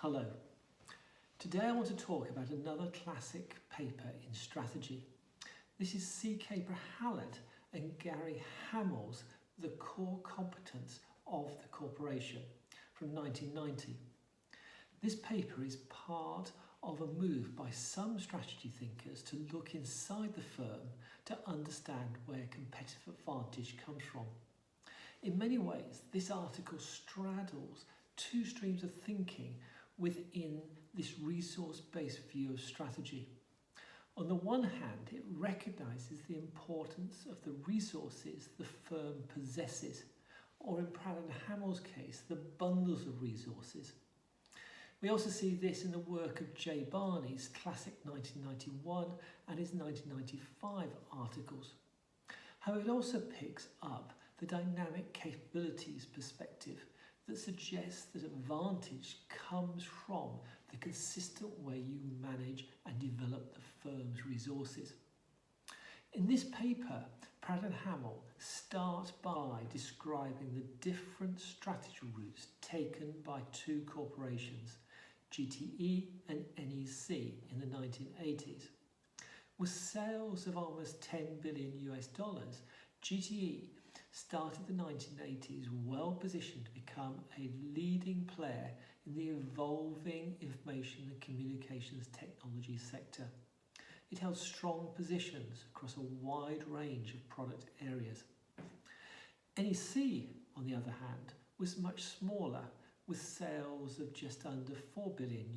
Hello. Today I want to talk about another classic paper in strategy. This is C.K. Prahalad and Gary Hamel's The Core Competence of the Corporation from 1990. This paper is part of a move by some strategy thinkers to look inside the firm to understand where competitive advantage comes from. In many ways, this article straddles two streams of thinking within this resource-based view of strategy. On the one hand, it recognises the importance of the resources the firm possesses, or in Prahalad and Hamel's case, the bundles of resources. We also see this in the work of J. Barney's classic 1991 and his 1995 articles. However, it also picks up the dynamic capabilities perspective that suggests that advantage comes from the consistent way you manage and develop the firm's resources. In this paper, Prahalad and Hamel start by describing the different strategy routes taken by two corporations, GTE and NEC, in the 1980s. With sales of almost $10 billion, GTE started the 1980s well positioned to become a leading player in the evolving information and communications technology sector. It held strong positions across a wide range of product areas. NEC, on the other hand, was much smaller, with sales of just under $4 billion,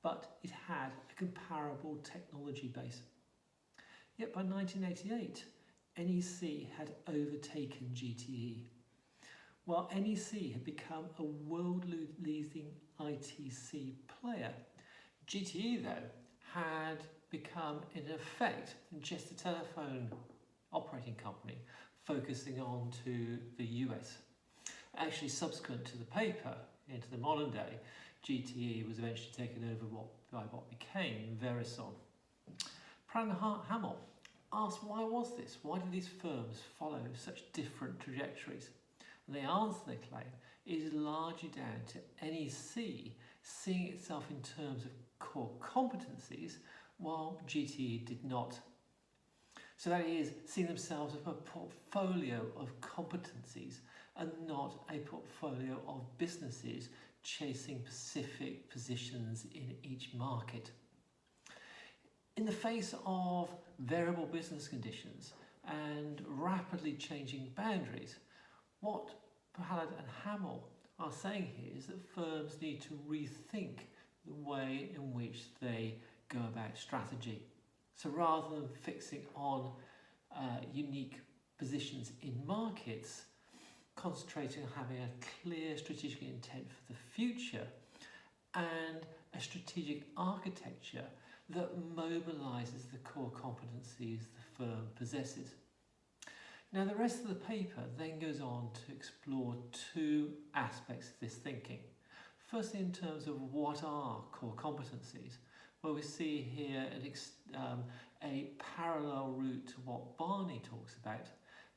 but it had a comparable technology base. Yet by 1988, NEC had overtaken GTE. While NEC had become a world-leading ITC player, GTE, though, had become, in effect, just a telephone operating company focusing on to the US. Actually, subsequent to the paper, into the modern day, GTE was eventually taken over by what became Verizon. Prahalad and Hamel asked, why was this? Why did these firms follow such different trajectories? And the answer, they claim, is largely down to NEC seeing itself in terms of core competencies while GTE did not. So that is, seeing themselves as a portfolio of competencies and not a portfolio of businesses chasing specific positions in each market. In the face of variable business conditions and rapidly changing boundaries, what Prahalad and Hamel are saying here is that firms need to rethink the way in which they go about strategy. So rather than fixing on unique positions in markets, concentrating on having a clear strategic intent for the future and a strategic architecture that mobilises the core competencies the firm possesses. Now, the rest of the paper then goes on to explore two aspects of this thinking. Firstly, in terms of what are core competencies, where we see here a parallel route to what Barney talks about,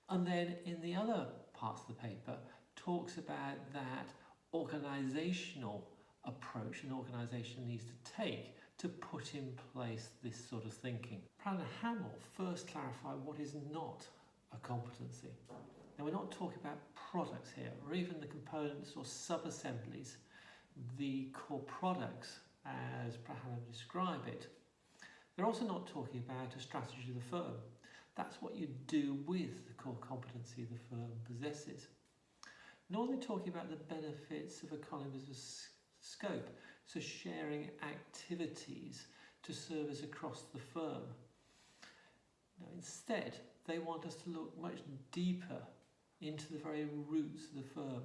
and then in the other parts of the paper talks about that organisational approach an organisation needs to take to put in place this sort of thinking. Prahalad and Hamel first clarify what is not a competency. Now, we're not talking about products here, or even the components or sub-assemblies, the core products as Prahalad describe it. They're also not talking about a strategy of the firm. That's what you do with the core competency the firm possesses. Nor are they talking about the benefits of economies of scope, so sharing activities to service across the firm. Now, instead, they want us to look much deeper into the very roots of the firm.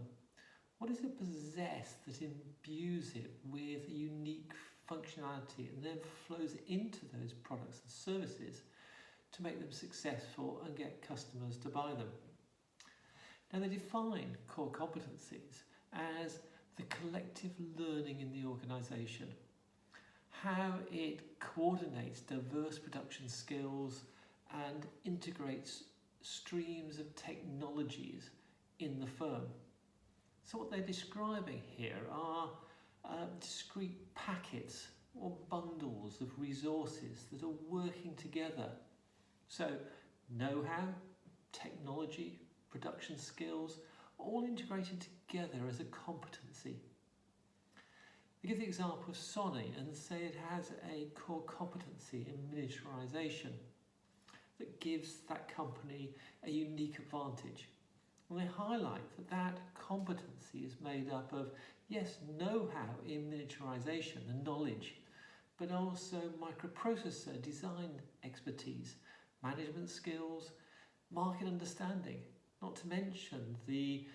What does it possess that imbues it with a unique functionality and then flows into those products and services to make them successful and get customers to buy them? Now, they define core competencies as the collective learning in the organisation, how it coordinates diverse production skills and integrates streams of technologies in the firm. So what they're describing here are discrete packets or bundles of resources that are working together. So know-how, technology, production skills, all integrated together as a competency. We give the example of Sony and say it has a core competency in miniaturization that gives that company a unique advantage. And they highlight that that competency is made up of, yes, know-how in miniaturization, the knowledge, but also microprocessor design expertise, management skills, market understanding, not to mention the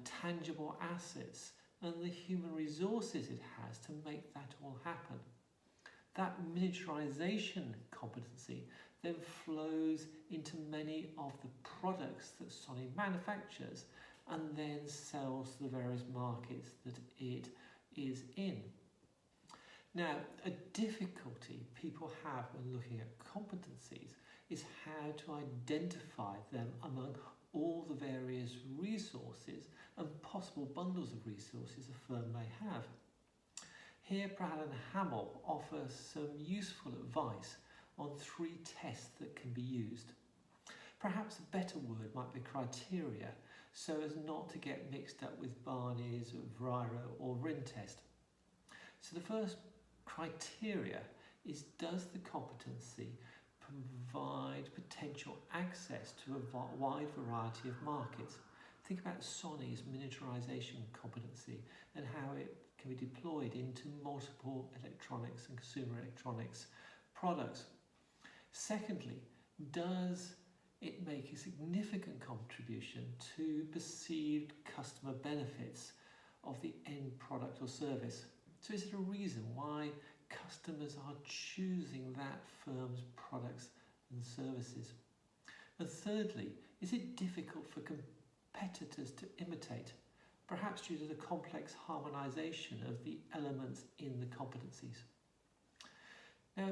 tangible assets and the human resources it has to make that all happen. That miniaturization competency then flows into many of the products that Sony manufactures and then sells to the various markets that it is in. Now, a difficulty people have when looking at competencies is how to identify them among all the various resources and possible bundles of resources a firm may have. Here, Prahalad and Hamel offer some useful advice on 3 tests that can be used. Perhaps a better word might be criteria, so as not to get mixed up with Barney's, Vriro or Rin test. So the first criteria is, does the competency provide potential access to a wide variety of markets? Think about Sony's miniaturization competency and how it can be deployed into multiple electronics and consumer electronics products. Secondly, does it make a significant contribution to perceived customer benefits of the end product or service? So is it a reason why customers are choosing that firm's products and services? And thirdly, is it difficult for competitors to imitate, perhaps due to the complex harmonization of the elements in the competencies? Now,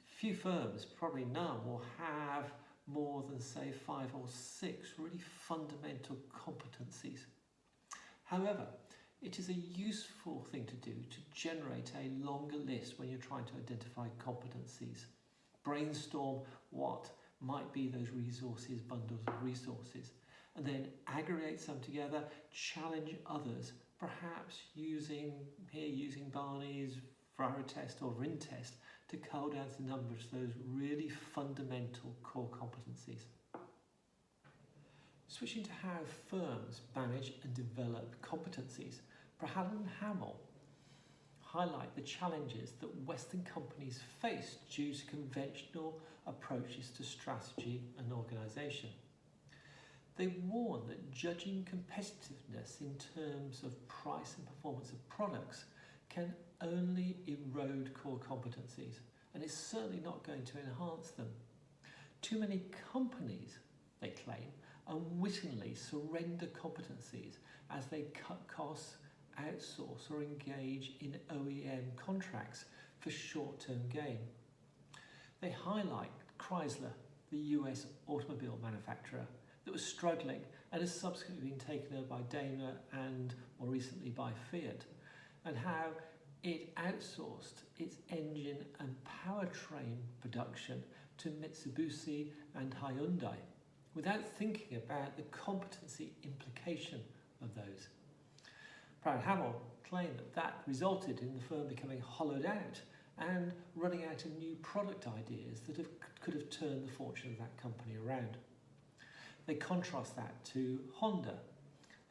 few firms, probably none, will have more than, say, 5 or 6 really fundamental competencies. However, it is a useful thing to do to generate a longer list when you're trying to identify competencies. Brainstorm what might be those resources, bundles of resources, and then aggregate some together, challenge others, perhaps using Barney's Vriro test or Rin test to cull down the numbers of those really fundamental core competencies. Switching to how firms manage and develop competencies, Prahalad and Hamel highlight the challenges that Western companies face due to conventional approaches to strategy and organisation. They warn that judging competitiveness in terms of price and performance of products can only erode core competencies, and it's certainly not going to enhance them. Too many companies, they claim, unwittingly surrender competencies as they cut costs, outsource or engage in OEM contracts for short-term gain. They highlight Chrysler, the US automobile manufacturer, that was struggling and has subsequently been taken over by Daimler and more recently by Fiat, and how it outsourced its engine and powertrain production to Mitsubishi and Hyundai without thinking about the competency implication of those. Prahalad and Hamel claim that resulted in the firm becoming hollowed out and running out of new product ideas that could have turned the fortune of that company around. They contrast that to Honda,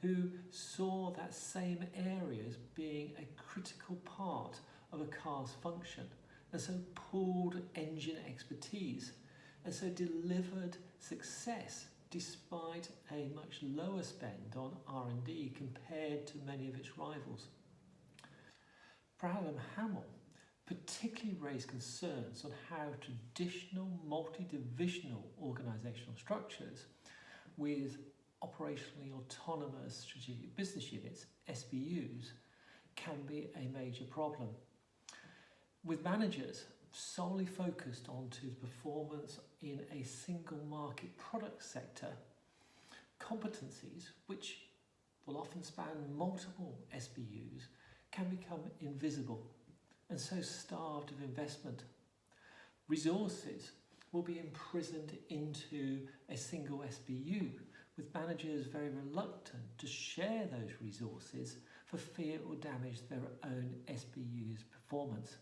who saw that same area as being a critical part of a car's function, and so pooled engine expertise, and so delivered success despite a much lower spend on R&D compared to many of its rivals. Prahalad and Hamel particularly raised concerns on how traditional multi-divisional organisational structures with operationally autonomous strategic business units, SBUs, can be a major problem. With managers solely focused onto the performance in a single market product sector, competencies, which will often span multiple SBUs, can become invisible and so starved of investment. Resources will be imprisoned into a single SBU, with managers very reluctant to share those resources for fear it will damage their own SBU's performance,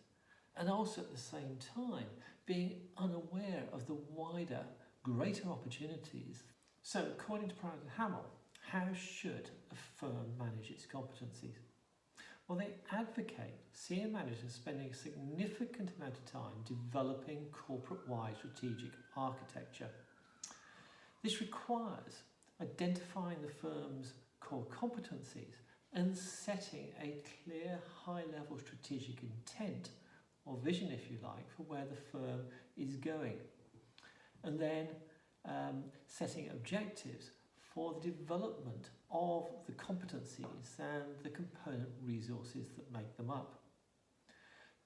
and also at the same time being unaware of the wider, greater opportunities. So, according to Prahalad and Hamel, how should a firm manage its competencies? Well, they advocate senior managers spending a significant amount of time developing corporate-wide strategic architecture. This requires identifying the firm's core competencies and setting a clear high-level strategic intent, or vision if you like, for where the firm is going. And then setting objectives for the development of the competencies and the component resources that make them up.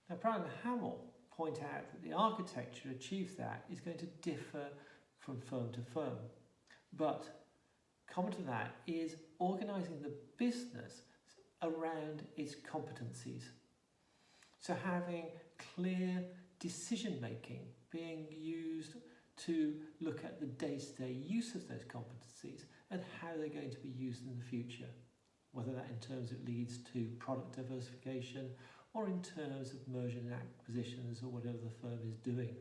Now, Prahalad and Hamel point out that the architecture to achieve that is going to differ from firm to firm, but common to that is organising the business around its competencies. So having clear decision making being used to look at the day-to-day use of those competencies and how they're going to be used in the future, whether that in terms of leads to product diversification or in terms of merger and acquisitions or whatever the firm is doing.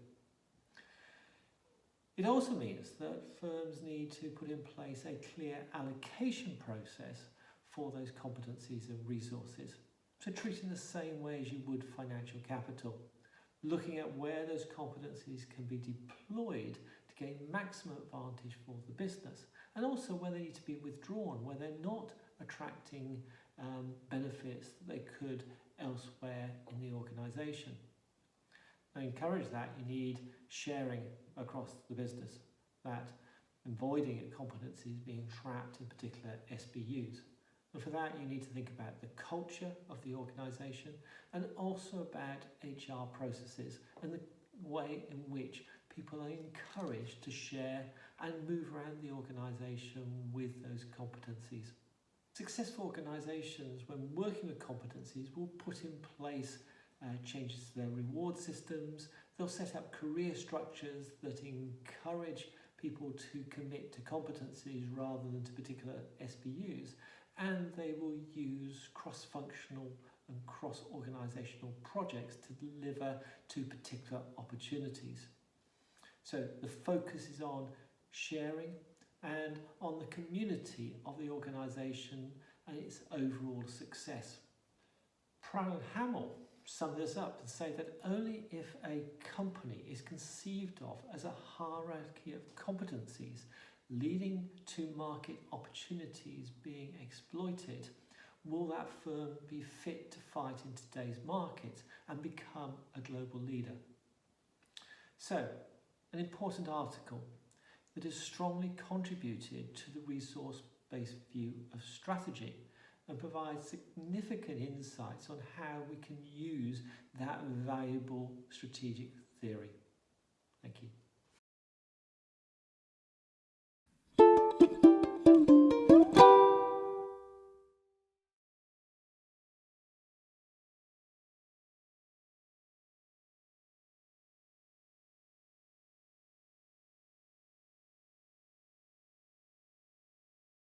It also means that firms need to put in place a clear allocation process for those competencies and resources. So treating the same way as you would financial capital, looking at where those competencies can be deployed to gain maximum advantage for the business, and also where they need to be withdrawn, where they're not attracting benefits that they could elsewhere in the organisation. Now, to encourage that, you need sharing across the business, that avoiding competencies being trapped in particular SBUs. And for that, you need to think about the culture of the organisation and also about HR processes and the way in which people are encouraged to share and move around the organisation with those competencies. Successful organisations, when working with competencies, will put in place changes to their reward systems. They'll set up career structures that encourage people to commit to competencies rather than to particular SBUs. And they will use cross-functional and cross-organisational projects to deliver to particular opportunities. So the focus is on sharing and on the community of the organisation and its overall success. Prahalad and Hamel sum this up and say that only if a company is conceived of as a hierarchy of competencies leading to market opportunities being exploited, will that firm be fit to fight in today's market and become a global leader. So, an important article that has strongly contributed to the resource-based view of strategy and provides significant insights on how we can use that valuable strategic theory.